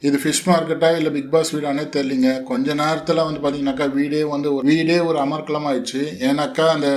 இது ஃபிஷ் மார்க்கெட்டா இல்லை பிக் பாஸ் வீடானே தெரியலிங்க. கொஞ்ச நேரத்தில் வந்து பார்த்தீங்கன்னாக்கா வீடே ஒரு அமர்க்கலம் ஆயிடுச்சு. ஏன்னாக்கா அந்த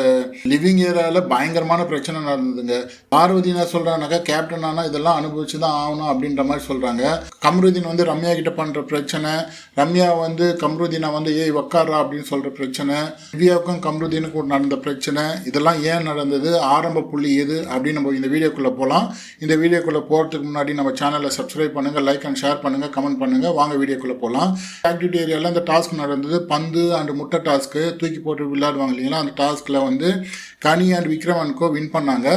லிவிங் ஏரியாவில் பயங்கரமான பிரச்சனை நடந்ததுங்க. பார்வதி என்ன சொல்கிறாங்கனாக்கா, கேப்டன் ஆனால் இதெல்லாம் அனுபவிச்சு தான் ஆகணும் அப்படின்ற மாதிரி சொல்கிறாங்க. கம்ருதீன் வந்து ரம்யா கிட்ட பண்ணுற பிரச்சனை, ரம்யா வந்து கம்ருதீனை வந்து ஏய் உக்காரா அப்படின்னு சொல்கிற பிரச்சனை, திவ்யாவுக்கும் கம்ருதீனுக்கும் நடந்த பிரச்சனை, இதெல்லாம் ஏன் நடந்தது, ஆரம்ப புள்ளி எது அப்படின்னு நம்ம இந்த வீடியோக்குள்ளே போகலாம். இந்த வீடியோக்குள்ளே போகிறதுக்கு முன்னாடி நம்ம சேனலை சப்ஸ்கிரைப் பண்ணுங்கள், லைக் அண்ட் ஷேர் பண்ணுங்கள், கமெண்ட் பண்ணுங்க. வாங்க வீடியோக்குள்ள போலாம். ஆக்டிவிட்டி ஏரியால அந்த டாஸ்க் நடந்தது. பந்து அண்ட் முட்டை டாஸ்க் தூக்கி போட்டு விளையாடுவாங்க இல்லைங்களா, அந்த டாஸ்க்ல வந்து Kani and Vikram and co win பண்ணாங்க.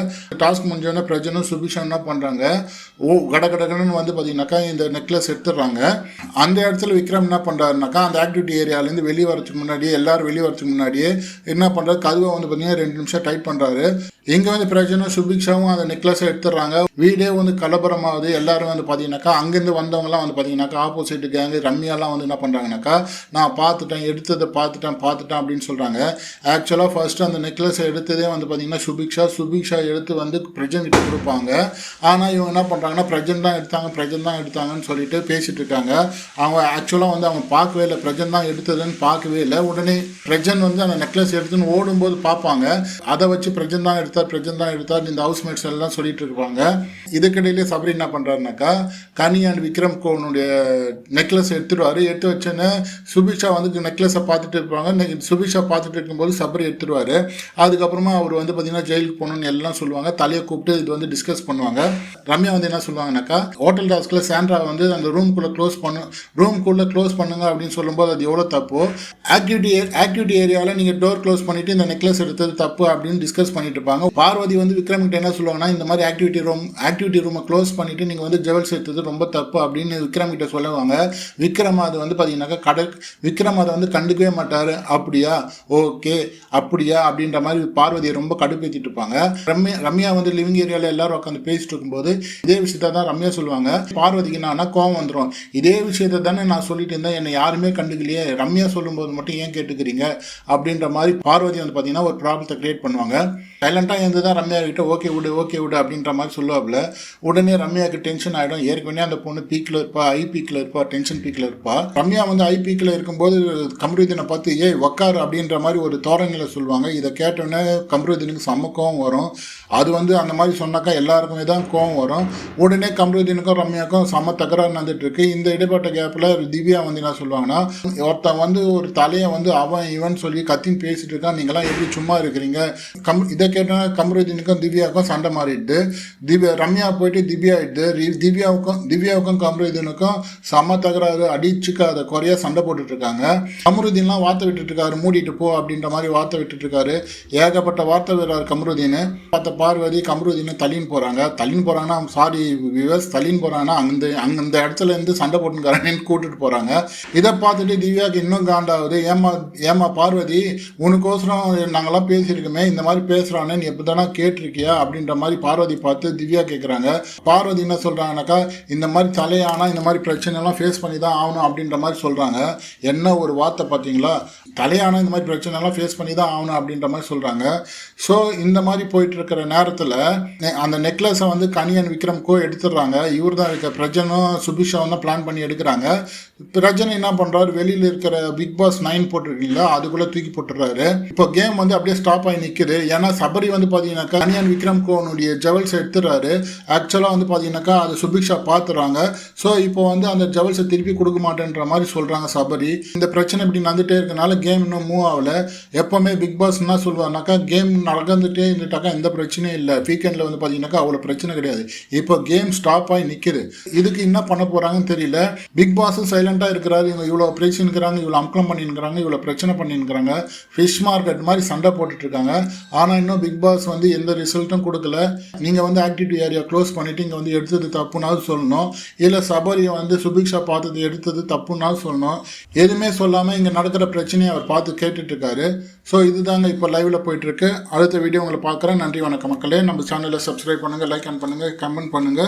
டாஸ்க் முடிஞ்சோடனே பிரஜனும் சுபிஷனும் என்ன பண்றாங்க, கடகடன்னு வந்து பாத்தீங்கன்னாக்கா இந்த நெக்லஸ் எடுத்துடுறாங்க. அந்த இடத்துல விக்ரம் என்ன பண்றாருனாக்கா, அந்த ஆக்டிவிட்டி ஏரியாலேருந்து வெளியே வரதுக்கு முன்னாடியே, எல்லாரும் வெளியே வரதுக்கு முன்னாடியே என்ன பண்றாரு, கதவை வந்து பாத்தீங்கன்னா 2 நிமிஷம் டைட் பண்றாரு. இங்க வந்து பிரஜனும் சுபிக்ஷாவும் அந்த நெக்லஸை எடுத்துடுறாங்க. வீடே வந்து கலபரமாகுது. எல்லாரும் வந்து பாத்தீங்கன்னாக்கா அங்கிருந்து வந்தவங்கலாம் வந்து பார்த்தீங்கன்னாக்கா ஆப்போசிட் கேங்கு ரம்யாலாம் வந்து என்ன பண்ணுறாங்கனாக்கா, நான் பார்த்துட்டேன், எடுத்ததை பார்த்துட்டேன் அப்படின்னு சொல்கிறாங்க. ஆக்சுவலாக ஃபர்ஸ்ட் அந்த நெக்லஸை எடுத்ததே வந்து பார்த்தீங்கன்னா சுபிக்ஷா எடுத்து வந்து பிரஜன் கிட்ட கொடுப்பாங்க. ஆனால் இவங்க என்ன பண்ணுறாங்கன்னா, பிரஜன் தான் எடுத்தாங்கன்னு சொல்லிட்டு பேசிட்டு இருக்காங்க. அவங்க ஆக்சுவலாக வந்து அவங்க பார்க்கவே இல்லை, பிரஜன் தான் எடுத்ததுன்னு பார்க்கவே இல்லை. உடனே பிரஜன் வந்து அந்த நெக்லஸ் எடுத்துன்னு ஓடும்போது பார்ப்பாங்க. அதை வச்சு பிரஜன் தான் எடுத்தார் இந்த ஹவுஸ்மேட்ஸ் எல்லாம் சொல்லிட்டு இருப்பாங்க. இதுக்கிடையிலே சபரி என்ன பண்ணுறாருனாக்கா, கனி அண்ட் விக்ரம் கோனுடைய நெக்லஸ் எடுத்து வச்சோன்னே சுபிக்ஷா வந்து நெக்லஸை பார்த்துட்டு இருப்பாங்க. சுபிக்ஷா பார்த்துட்டு இருக்கும்போது சபரி எடுத்துருவாரு. அதுக்கப்புறமா அவர் வந்து பார்த்தீங்கன்னா ஜெயிலுக்கு போகணும்னு எல்லாம் சொல்லுவாங்க. தலையை கூப்பிட்டு இது வந்து டிஸ்கஸ் பண்ணுவாங்க. ரம்யா வந்து என்ன சொல்லுவாங்கனாக்கா, ஹோட்டல் டாஸ்கில் சாண்ட்ரா வந்து அந்த ரூம்குள்ளே க்ளோஸ் பண்ணுங்க அப்படின்னு சொல்லும்போது அது எவ்வளோ தப்பு. ஆக்டிவிட்டி ஏரியாவில் நீங்கள் டோர் க்ளோஸ் பண்ணிட்டு இந்த நெக்லஸ் எடுத்தது தப்பு அப்படின்னு டிஸ்கஸ் பண்ணிட்டு இருப்பாங்க. பார்வதி வந்து விக்ரம் கிட்ட என்ன சொல்லுவாங்கன்னா, இந்த மாதிரி ஆக்டிவிட்டி ரூமை க்ளோஸ் பண்ணிட்டு நீங்கள் வந்து ஜுவல்ஸ் எடுத்தது ரொம்ப தப்பு அப்படின்னு விக்ரம் கிட்ட சொல்லுவாங்க. விக்ரம் அது வந்து பார்த்தீங்கன்னாக்கா விக்ரம் அதை வந்து கண்டுக்கவே மாட்டார். அப்படியா அப்படின்ற மாதிரி பார்வதியை ரொம்ப கடுப்பேற்றிட்டு இருப்பாங்க. ரம்யா வந்து லிவிங் ஏரியாவில் எல்லாரும் உட்காந்து பேசிட்டு இருக்கும்போது இதே விஷயத்த தான் ரம்யா சொல்லுவாங்க. பார்வதிக்கு நான் கோவம் வந்துடும், இதே விஷயத்த தானே நான் சொல்லிட்டு இருந்தேன், என்னை யாருமே கண்டுக்கலையே, ரம்யா சொல்லும்போது மட்டும் ஏன் கேட்டுக்கிறீங்க அப்படின்ற மாதிரி பார்வதி வந்து பார்த்தீங்கன்னா ஒரு ப்ராப்ளத்தை கிரியேட் பண்ணுவாங்க. சைலண்டாக இருந்து தான் ரம்யா கிட்ட ஓகே விடு அப்படின்ற மாதிரி சொல்லுவாப்புல. உடனே ரம்யாவுக்கு டென்ஷன் ஆகிடும். ஏற்கனவே அந்த பொண்ணு பீக்கில் இருப்பா, டென்ஷன் பீக்கில் இருப்பா. ரம்யா வந்து ஐ பீக்கில் இருக்கும்போது கம்ருதீனை பார்த்து ஏய் உக்காரு அப்படின்ற மாதிரி ஒரு தோரணையில் சொல்லுவாங்க. இதை கேட்டோன்னே கம்ருதீனுக்கு செம்ம கோவம் வரும். அது வந்து அந்த மாதிரி சொன்னாக்கா எல்லாருக்குமே தான் கோவம் வரும். உடனே கம்ருதீனுக்கும் ரம்யாவுக்கும் செம்ம தகராறு நடந்துட்டு இருக்கு. இந்த இடைப்பட்ட கேப்பில் திவ்யா வந்து என்ன சொல்லுவாங்கன்னா, ஒருத்தன் வந்து ஒரு தலையை வந்து அவன் இவன் சொல்லி கத்தின்னு பேசிட்டு இருக்கான், நீங்களாம் எப்படி சும்மா இருக்கிறீங்க. இதை கேட்டோன்னா கம்ருதீனுக்கும் திவ்யாவுக்கும் சண்டை மாறிடுது. ரம்யா போயிட்டு திவ்யாவுக்கும் கம்ருதீனுக்கும் செம்ம தகராறு, அடிச்சுக்காத குறையா சண்டை போட்டுட்டு இருக்காங்க. கம்ருதீன்லாம் வார்த்தை விட்டுட்டு இருக்காரு, மூடிட்டு போ அப்படின்ற மாதிரி வார்த்தை விட்டுட்டு இருக்காரு. ஏகப்பட்ட வார்த்தை விடுறாரு கம்ருதீன். பார்த்த பார்வதி கம்ருதீனை தள்ளின்னு போறாங்கன்னா சாரி விவஸ், தள்ளின்னு போறாங்கன்னா அந்த இடத்துல இருந்து சண்டை போட்டுக்காரன்னு கூட்டிட்டு போறாங்க. இதை பார்த்துட்டு திவ்யாவுக்கு இன்னும் காண்டாகுது. ஏமா பார்வதி, உனக்கோசரம் நாங்கெல்லாம் பேசியிருக்கோமே, இந்த மாதிரி பேசுறானே நீ எப்படிதானா கேட்டிருக்கியா அப்படின்ற மாதிரி பார்வதி பார்த்து திவ்யா கேட்குறாங்க. பார்வதி என்ன சொல்றாங்கனாக்கா, இந்த மாதிரி தலையானா இந்த மாதிரி பிரச்சனை எல்லாம் ஃபேஸ் பண்ணி தான் ஆகணும் அப்படின்ற மாதிரி சொல்றாங்க. என்ன ஒரு வார்த்தை பார்த்தீங்களா, தலையான இந்த மாதிரி பிரச்சனை எல்லாம் ஃபேஸ் பண்ணி தான் ஆகணும் அப்படின்ற மாதிரி சொல்றாங்க. ஸோ இந்த மாதிரி போயிட்டு இருக்கிற நேரத்தில் அந்த நெக்லஸை வந்து கனி அண்ட் விக்ரம் கோ எடுத்துடுறாங்க. இவர் தான் இருக்க பிரஜனும் சுபிஷாவும் தான் பிளான் பண்ணி எடுக்கிறாங்க. பிரஜன் என்ன பண்றாரு, வெளியில் இருக்கிற பிக் பாஸ் 9 போட்டிருக்கீங்களா, அதுக்குள்ள தூக்கி போட்டுறாரு. இப்போ கேம் வந்து அப்படியே ஸ்டாப் ஆகி நிற்குது. ஏன்னா சபரி வந்து பார்த்தீங்கன்னாக்கா கனி அண்ட் விக்ரம் கோனுடைய ஜுவல்ஸ் எடுத்துறாரு. ஆக்சுவலாக வந்து பார்த்தீங்கன்னாக்கா அது சுபிக்ஷா பார்த்துறாங்க. ஸோ இப்போ வந்து அந்த ஜுவல்ஸை திருப்பி கொடுக்க மாட்டேன்ற மாதிரி சொல்றாங்க சபரி. இந்த பிரச்சனை இப்படி நடந்துட்டே இருக்கனால கேம் இன்னும் மூவ் ஆகல. எப்பவுமே பிக் பாஸ் என்ன சொல்லுவாங்கனாக்கா, கேம் நடந்துட்டே இருந்துட்டாக்கா எந்த பிரச்சனையும் இல்லை, வீக்கெண்டில் வந்து பார்த்தீங்கன்னாக்கா அவ்வளோ பிரச்சனை கிடையாது. இப்போ கேம் ஸ்டாப் ஆகி நிற்குது. இதுக்கு என்ன பண்ண போறாங்கன்னு தெரியல. பிக் பாஸும் சைலண்டாக இருக்கிறாரு. இவங்க இவ்வளோ பிரச்சனைக்கிறாங்க, இவ்வளோ அம்கலம் பண்ணிருக்கிறாங்க, இவ்வளோ பிரச்சனை பண்ணிருக்கிறாங்க, ஃபிஷ் மார்க்கெட் மாதிரி சண்டை போட்டுட்டு இருக்காங்க. ஆனால் இன்னும் பிக் பாஸ் வந்து எந்த ரிசல்ட்டும் கொடுக்கல. நீங்கள் வந்து ஆக்டிவிட்டி ஏரியா க்ளோஸ் பண்ணிட்டு இங்கே வந்து எடுத்தது தப்புனாலும் சொல்லணும், இல்லை சபரியை வந்து சுபிக்ஷா பார்த்தது எடுத்தது தப்புனாலும் சொல்லணும். எதுவுமே சொல்லாமல் இங்கே நடக்கிற பிரச்சனையை அவர் பார்த்து கேட்டுட்டு இருக்காரு. ஸோ இதுதாங்க இப்போ லைவ்ல போயிட்டு இருக்கு. அடுத்த வீடியோ உங்களை பார்க்குறேன். நன்றி, வணக்கம் மக்களே. நம்ம சேனலை சப்ஸ்கிரைப் பண்ணுங்க, லைக் பண்ணுங்க, கமெண்ட் பண்ணுங்க.